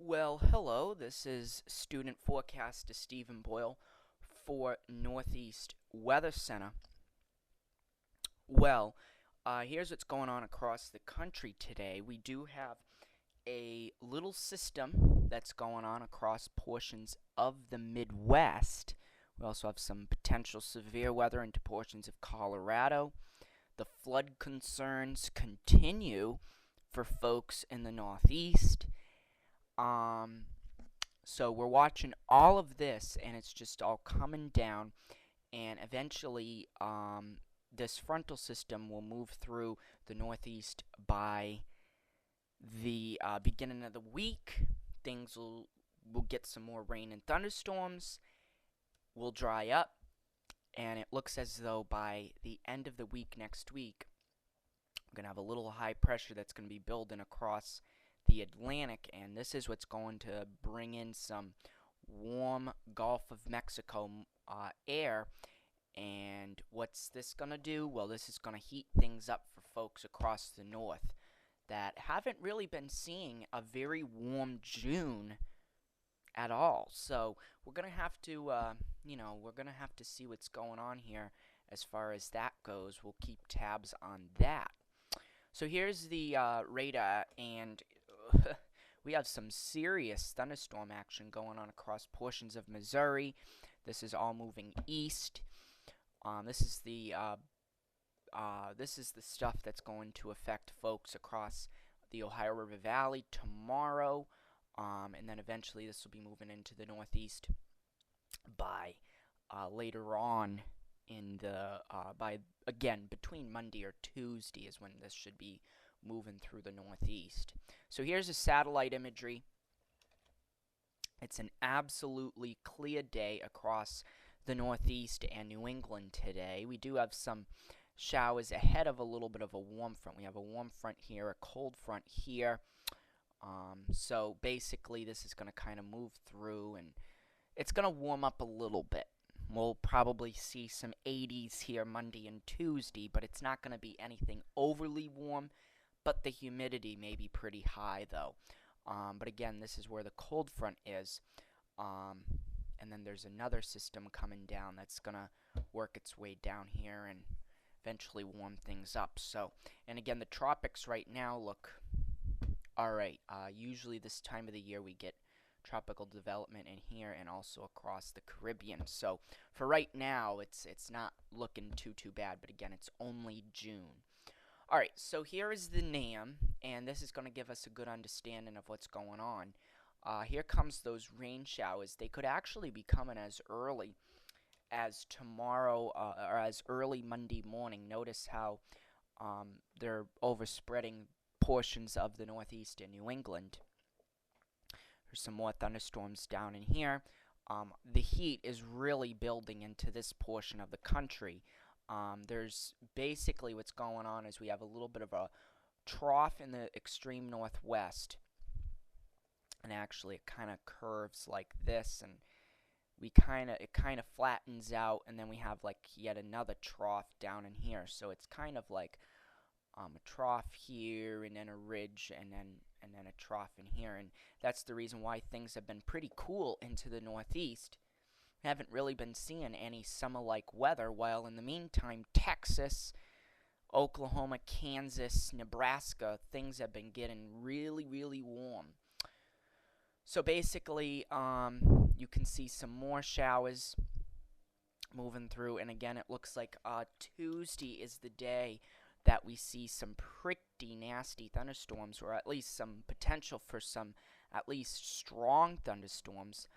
Well, hello. This is student forecaster Stephen Boyle for Northeast Weather Center. Well, here's what's going on across the country today. We do have a little system that's going on across portions of the Midwest. We also have some potential severe weather into portions of Colorado. The flood concerns continue for folks in the Northeast. Um, so we're watching all of this, and it's just all coming down, and eventually, this frontal system will move through the Northeast by the beginning of the week. Things will get some more rain and thunderstorms, will dry up, and it looks as though by the end of the week next week, we're going to have a little high pressure that's going to be building across the Atlantic, and this is what's going to bring in some warm Gulf of Mexico air. And what's this going to do? Well, this is going to heat things up for folks across the north that haven't really been seeing a very warm June at all. So we're going to have to, we're going to have to see what's going on here as far as that goes. We'll keep tabs on that. So here's the radar, and we have some serious thunderstorm action going on across portions of Missouri. This is all moving east. This is the stuff that's going to affect folks across the Ohio River Valley tomorrow, and then eventually this will be moving into the Northeast by later on in the between Monday or Tuesday is when this should be moving through the Northeast. So here's a satellite imagery. It's an absolutely clear day across the Northeast and New England today. We do have some showers ahead of a little bit of a warm front. We have a warm front here, a cold front here. So basically this is going to kind of move through, and it's going to warm up a little bit. We'll probably see some 80s here Monday and Tuesday, but it's not going to be anything overly warm, but the humidity may be pretty high though. But again, this is where the cold front is. And then there's another system coming down that's going to work its way down here and eventually warm things up. So, and again, the tropics right now look alright. Usually this time of the year we get tropical development in here and also across the Caribbean. So for right now, it's not looking too bad, but again, it's only June. Alright, so here is the NAM, and this is going to give us a good understanding of what's going on. Here comes those rain showers. They could actually be coming as early as tomorrow or as early Monday morning. Notice how they're overspreading portions of the Northeast and New England. There's some more thunderstorms down in here. The heat is really building into this portion of the country. There's basically what's going on is we have a little bit of a trough in the extreme northwest, and actually it kind of curves like this, and it kind of flattens out, and then we have like yet another trough down in here. So it's kind of like a trough here, and then a ridge, and then a trough in here, and that's the reason why things have been pretty cool into the Northeast. Haven't really been seeing any summer-like weather, while in the meantime, Texas, Oklahoma, Kansas, Nebraska, things have been getting really warm. So basically, you can see some more showers moving through, and again, it looks like Tuesday is the day that we see some pretty nasty thunderstorms, or at least some potential for some at least strong thunderstorms,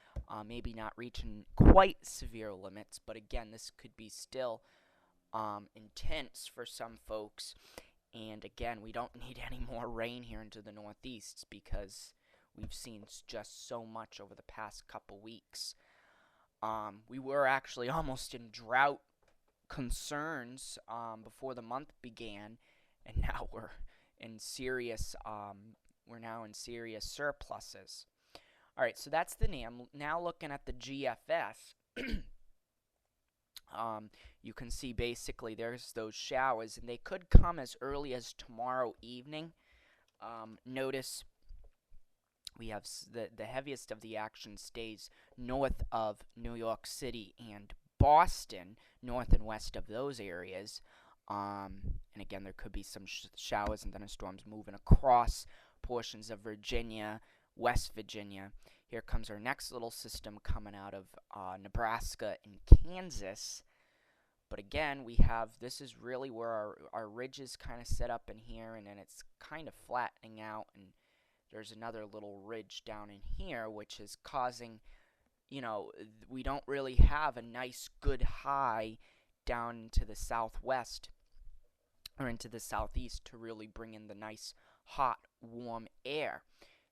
maybe not reaching quite severe limits, but again, this could be still intense for some folks. And again, we don't need any more rain here into the Northeast because we've seen just so much over the past couple weeks. We were actually almost in drought concerns before the month began, and now we're in serious surpluses. All right, so that's the NAM. Now looking at the GFS, you can see basically there's those showers, and they could come as early as tomorrow evening. Notice we have the heaviest of the action stays north of New York City and Boston, north and west of those areas. And again, there could be some showers and thunderstorms moving across portions of Virginia, West Virginia. Here comes our next little system coming out of Nebraska and Kansas. But again, this is really where our ridges kind of set up in here, and then it's kind of flattening out, and there's another little ridge down in here, which is causing, we don't really have a nice good high down into the southwest or into the southeast to really bring in the nice hot warm air.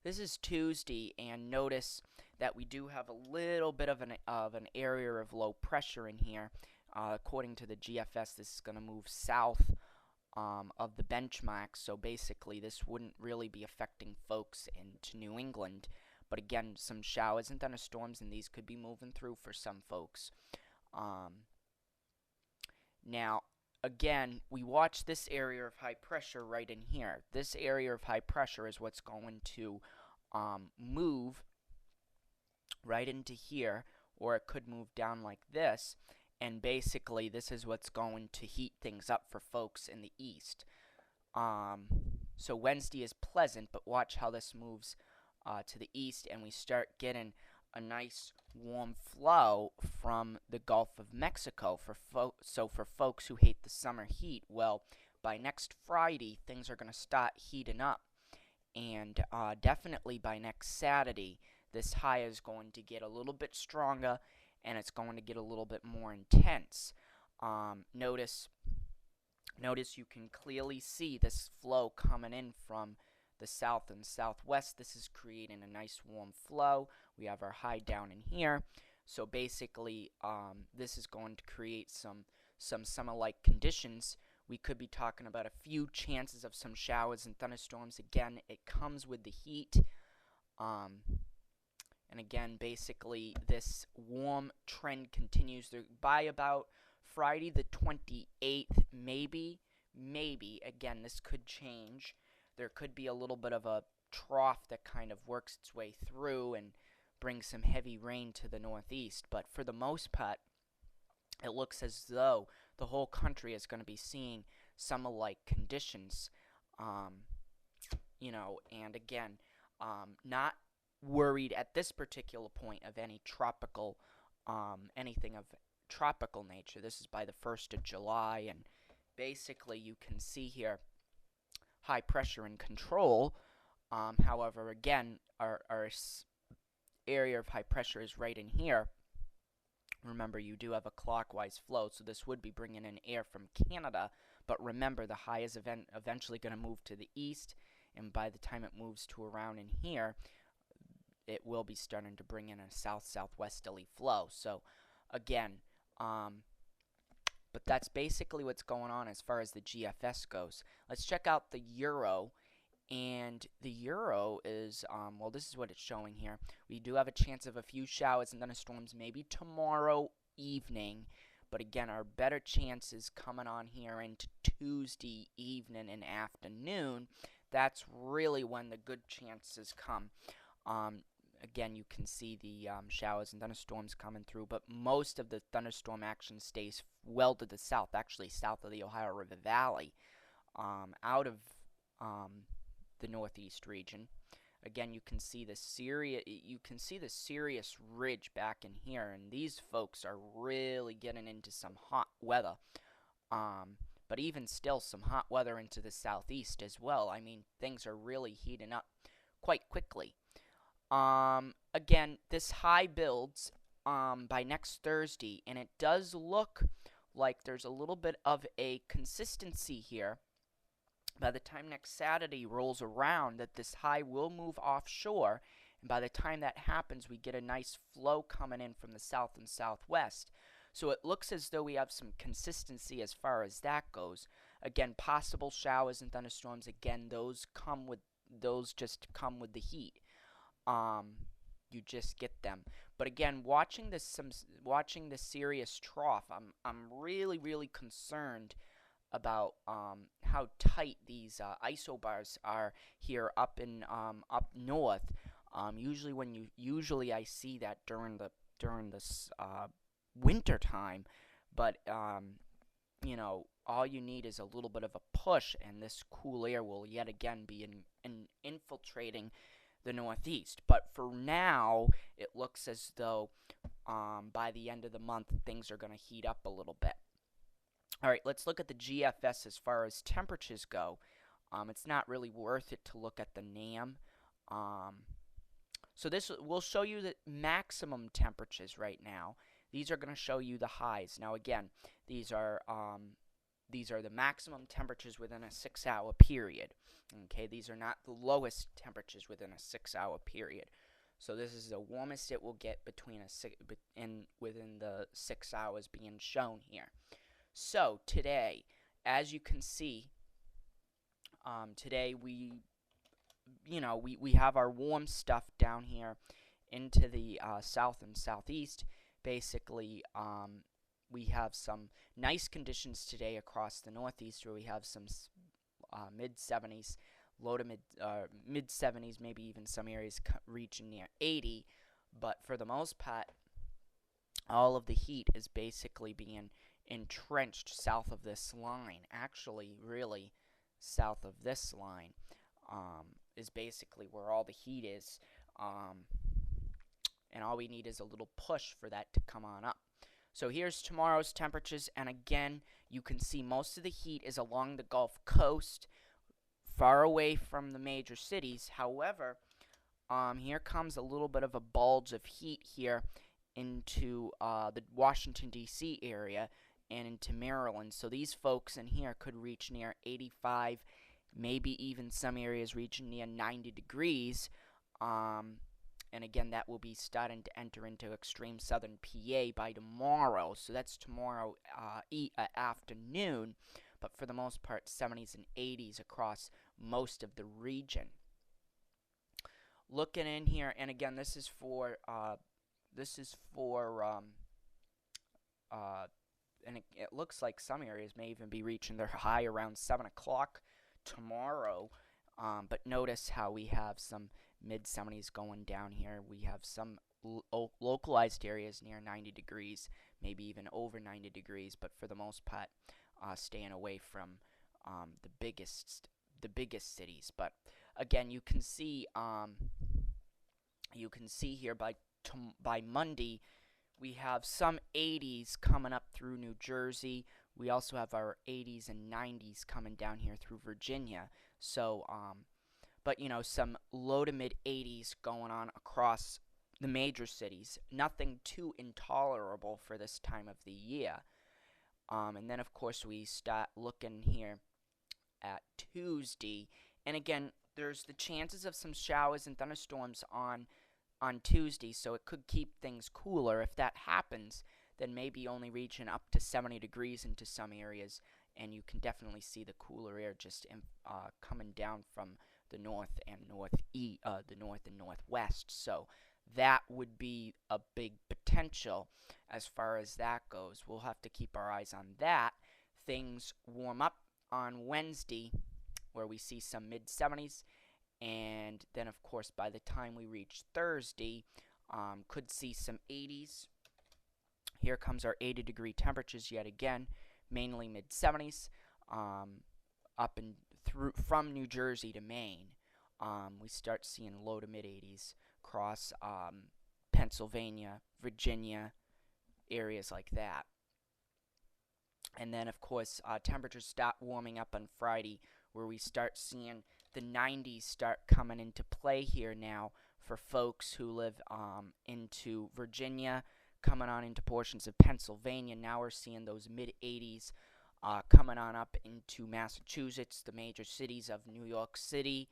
This is Tuesday, and notice that we do have a little bit of an area of low pressure in here. According to the GFS, this is going to move south of the benchmark, so basically this wouldn't really be affecting folks into New England. But again, some showers and thunderstorms, and these could be moving through for some folks. Now, again, we watch this area of high pressure right in here. This area of high pressure is what's going to move right into here, or it could move down like this. And basically, this is what's going to heat things up for folks in the east. So Wednesday is pleasant, but watch how this moves to the east, and we start getting a nice warm flow from the Gulf of Mexico. So for folks who hate the summer heat, well, by next Friday, things are going to start heating up. And definitely by next Saturday, this high is going to get a little bit stronger, and it's going to get a little bit more intense. Notice you can clearly see this flow coming in from the south and southwest. This is creating a nice warm flow. We have our high down in here. So basically, this is going to create some summer-like conditions. We could be talking about a few chances of some showers and thunderstorms. Again, it comes with the heat. And again, basically, this warm trend continues by about Friday the 28th, maybe. Again, this could change. There could be a little bit of a trough that kind of works its way through and brings some heavy rain to the northeast. But for the most part, it looks as though the whole country is going to be seeing summer-like conditions. And again, not worried at this particular point of any tropical, anything of tropical nature. This is by the 1st of July, and basically you can see here high pressure and control. However, again, our area of high pressure is right in here. Remember, you do have a clockwise flow, so this would be bringing in air from Canada. But remember, the high is eventually going to move to the east, and by the time it moves to around in here, it will be starting to bring in a south-southwesterly flow. So, again, but that's basically what's going on as far as the GFS goes. Let's check out the Euro. And the Euro is, well, this is what it's showing here. We do have a chance of a few showers and thunderstorms maybe tomorrow evening. But again, our better chances coming on here into Tuesday evening and afternoon. That's really when the good chances come. Again, you can see the showers and thunderstorms coming through, but most of the thunderstorm action stays well to the south, actually south of the Ohio River Valley, out of the northeast region. Again, you can see the Sirius ridge back in here, and these folks are really getting into some hot weather. But even still, some hot weather into the southeast as well. I mean, things are really heating up quite quickly. Again, this high builds by next Thursday, and it does look like there's a little bit of a consistency here. By the time next Saturday rolls around, that this high will move offshore, and by the time that happens, we get a nice flow coming in from the south and southwest. So it looks as though we have some consistency as far as that goes. Again, possible showers and thunderstorms, again, those just come with the heat. You just get them. But again, watching the Sirius trough, I'm really concerned about how tight these isobars are here up north. Usually I see that during this winter time, but all you need is a little bit of a push, and this cool air will yet again be infiltrating the Northeast. But for now, it looks as though by the end of the month, things are going to heat up a little bit. All right, let's look at the GFS as far as temperatures go. It's not really worth it to look at the NAM. So this will show you the maximum temperatures right now. These are going to show you the highs. Now again, these are the maximum temperatures within a 6-hour period. Okay, these are not the lowest temperatures within a 6-hour period. So this is the warmest it will get within the 6 hours being shown here. So today, as you can see, today we have our warm stuff down here into the south and southeast. Basically, we have some nice conditions today across the Northeast, where we have some mid-70s, low to mid-70s, maybe even some areas reaching near 80. But for the most part, all of the heat is basically being entrenched south of this line. Actually, really, south of this line is basically where all the heat is. And all we need is a little push for that to come on up. So here's tomorrow's temperatures, and again, you can see most of the heat is along the Gulf Coast, far away from the major cities. However, here comes a little bit of a bulge of heat here into the Washington, D.C. area and into Maryland. So these folks in here could reach near 85, maybe even some areas reaching near 90 degrees. And again, that will be starting to enter into extreme southern PA by tomorrow. So that's tomorrow afternoon. But for the most part, 70s and 80s across most of the region. Looking in here, and again, this is for and it looks like some areas may even be reaching their high around 7 o'clock tomorrow. But notice how we have some mid-70s going down here. We have some localized areas near 90 degrees, maybe even over 90 degrees, but for the most part, staying away from the biggest cities. But again, you can see here by Monday, we have some 80s coming up through New Jersey. We also have our 80s and 90s coming down here through Virginia. So, but some low to mid 80s going on across the major cities. Nothing too intolerable for this time of the year. And then, of course, we start looking here at Tuesday. And again, there's the chances of some showers and thunderstorms on Tuesday, so it could keep things cooler. If that happens, then maybe only reaching up to 70 degrees into some areas, and you can definitely see the cooler air just coming down from the north and northwest. So that would be a big potential as far as that goes. We'll have to keep our eyes on that. Things warm up on Wednesday, where we see some mid-70s, and then, of course, by the time we reach Thursday, could see some 80s. Here comes our 80-degree temperatures yet again, mainly mid-70s, up and through from New Jersey to Maine. We start seeing low to mid-80s across Pennsylvania, Virginia, areas like that. And then, of course, temperatures start warming up on Friday, where we start seeing the 90s start coming into play here now for folks who live into Virginia, coming on into portions of Pennsylvania. Now we're seeing those mid-80s coming on up into Massachusetts, the major cities of New York City,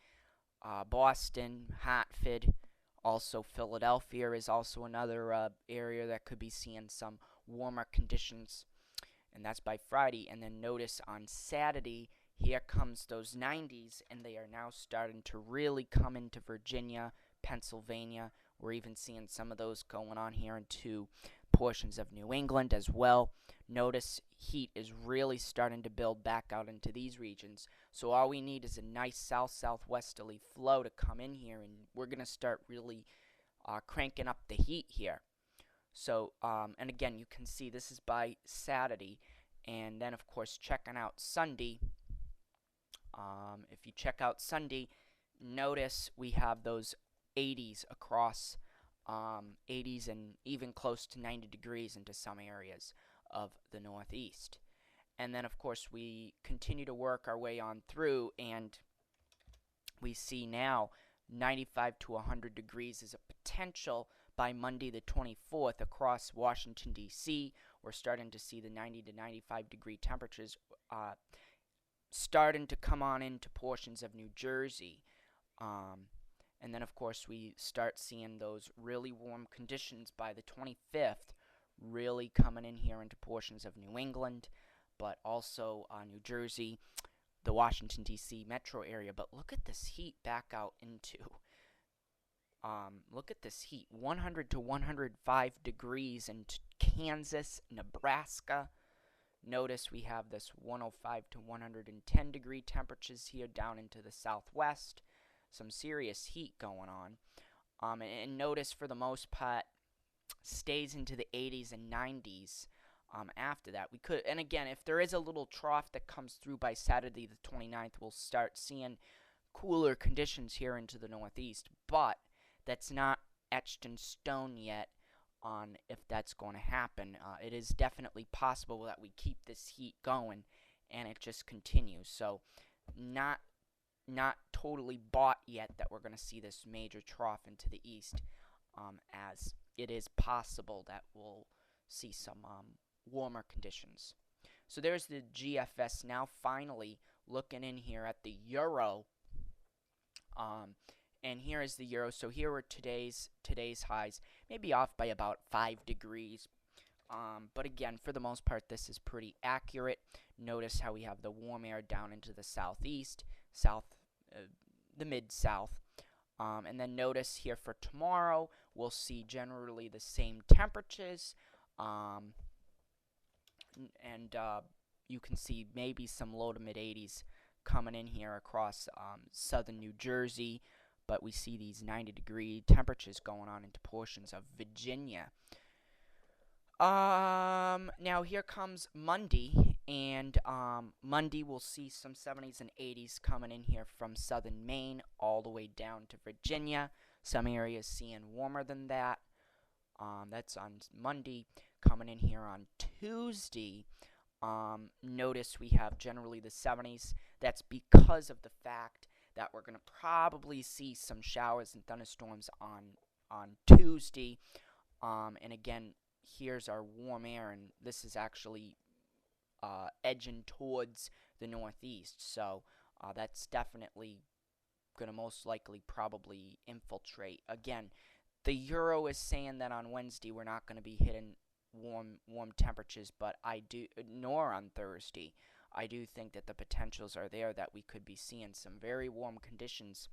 Boston, Hartford. Also, Philadelphia is also another area that could be seeing some warmer conditions. And that's by Friday. And then notice on Saturday, here comes those 90s, and they are now starting to really come into Virginia, Pennsylvania. We're even seeing some of those going on here into portions of New England as well. Notice heat is really starting to build back out into these regions. So all we need is a nice south-southwesterly flow to come in here, and we're going to start really cranking up the heat here. So, and again, you can see this is by Saturday. And then, of course, checking out Sunday. If you check out Sunday, notice we have those 80s across 80s and even close to 90 degrees into some areas of the Northeast. And then, of course, we continue to work our way on through, and we see now 95 to 100 degrees is a potential by Monday the 24th across Washington, D.C. We're starting to see the 90 to 95 degree temperatures starting to come on into portions of New Jersey. And then, of course, we start seeing those really warm conditions by the 25th really coming in here into portions of New England, but also New Jersey, the Washington, D.C. metro area. But look at this heat back out into, look at this heat, 100 to 105 degrees into Kansas, Nebraska. Notice we have this 105 to 110 degree temperatures here down into the southwest. Some serious heat going on. And notice for the most part stays into the 80s and 90s after that. We could, and again, if there is a little trough that comes through by Saturday the 29th, we'll start seeing cooler conditions here into the Northeast. But that's not etched in stone yet on if that's going to happen. It is definitely possible that we keep this heat going and it just continues. So not totally bought yet that we're going to see this major trough into the east, as it is possible that we'll see some warmer conditions. So there's the GFS now finally looking in here at the Euro. And here is the Euro. So here are today's highs, maybe off by about 5 degrees. But again, for the most part, this is pretty accurate. Notice how we have the warm air down into the southeast, the mid-south. And then notice here for tomorrow, we'll see generally the same temperatures. You can see maybe some low to mid-80s coming in here across southern New Jersey. But we see these 90-degree temperatures going on into portions of Virginia. Now here comes Monday, and Monday we'll see some 70s and 80s coming in here from southern Maine all the way down to Virginia. Some areas seeing warmer than that. That's on Monday. Coming in here on Tuesday, notice we have generally the 70s. That's because of the fact that we're going to probably see some showers and thunderstorms on Tuesday. And again, here's our warm air, and this is actually edging towards the northeast. So that's definitely going to most likely probably infiltrate. Again, the Euro is saying that on Wednesday we're not going to be hitting warm temperatures, but nor on Thursday. I do think that the potentials are there that we could be seeing some very warm conditions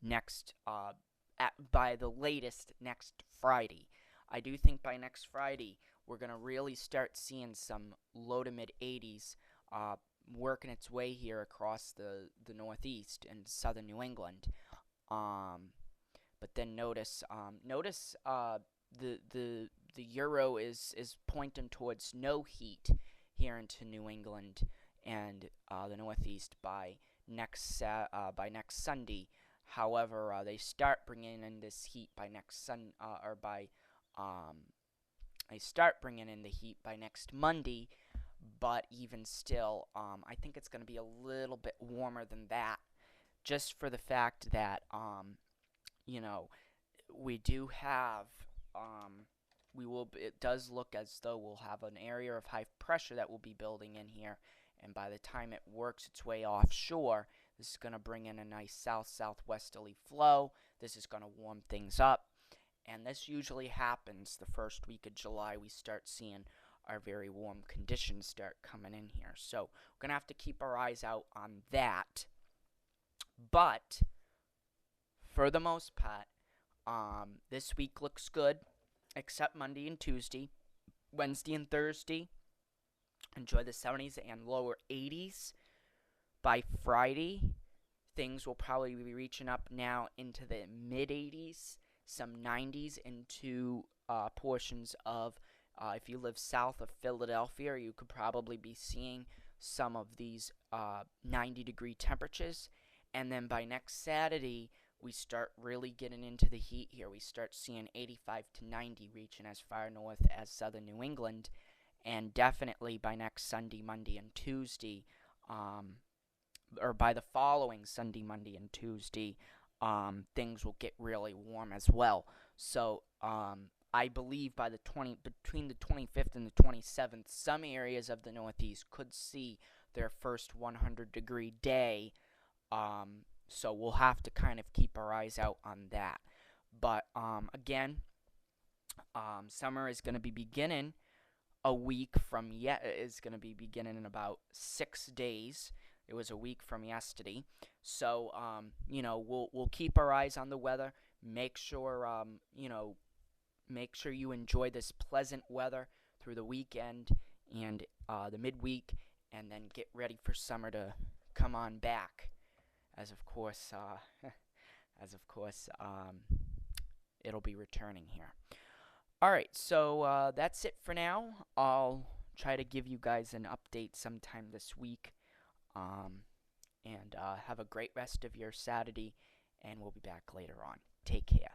next, by the latest next Friday. I do think by next Friday we're going to really start seeing some low to mid 80s working its way here across the Northeast and southern New England. But then notice the Euro is pointing towards no heat here into New England and the Northeast by next Sunday. However, they start bringing in this heat by next they start bringing in the heat by next Monday. But even still, I think it's going to be a little bit warmer than that, just for the fact that we do have it does look as though we'll have an area of high pressure that will be building in here, and by the time it works its way offshore, this is going to bring in a nice south-southwesterly flow. This is going to warm things up, and this usually happens the first week of July. We start seeing our very warm conditions start coming in here, so we're going to have to keep our eyes out on that. But for the most part, this week looks good. except Monday and Tuesday. Wednesday and Thursday, enjoy the 70s and lower 80s. By Friday, things will probably be reaching up now into the mid 80s, some 90s into portions of, if you live south of Philadelphia, you could probably be seeing some of these 90-degree temperatures. And then by next Saturday, we start really getting into the heat here. We start seeing 85 to 90 reaching as far north as southern New England. And definitely by next Sunday, Monday, and Tuesday, or by the following Sunday, Monday, and Tuesday, things will get really warm as well. So I believe by between the 25th and the 27th, some areas of the Northeast could see their first 100-degree day. So we'll have to kind of keep our eyes out on that. But again, summer is going to be beginning a week from is going to be beginning in about 6 days. It was a week from yesterday. So we'll keep our eyes on the weather. Make sure make sure you enjoy this pleasant weather through the weekend and the midweek, and then get ready for summer to come on back. As of course, it'll be returning here. All right, so that's it for now. I'll try to give you guys an update sometime this week. And have a great rest of your Saturday, and we'll be back later on. Take care.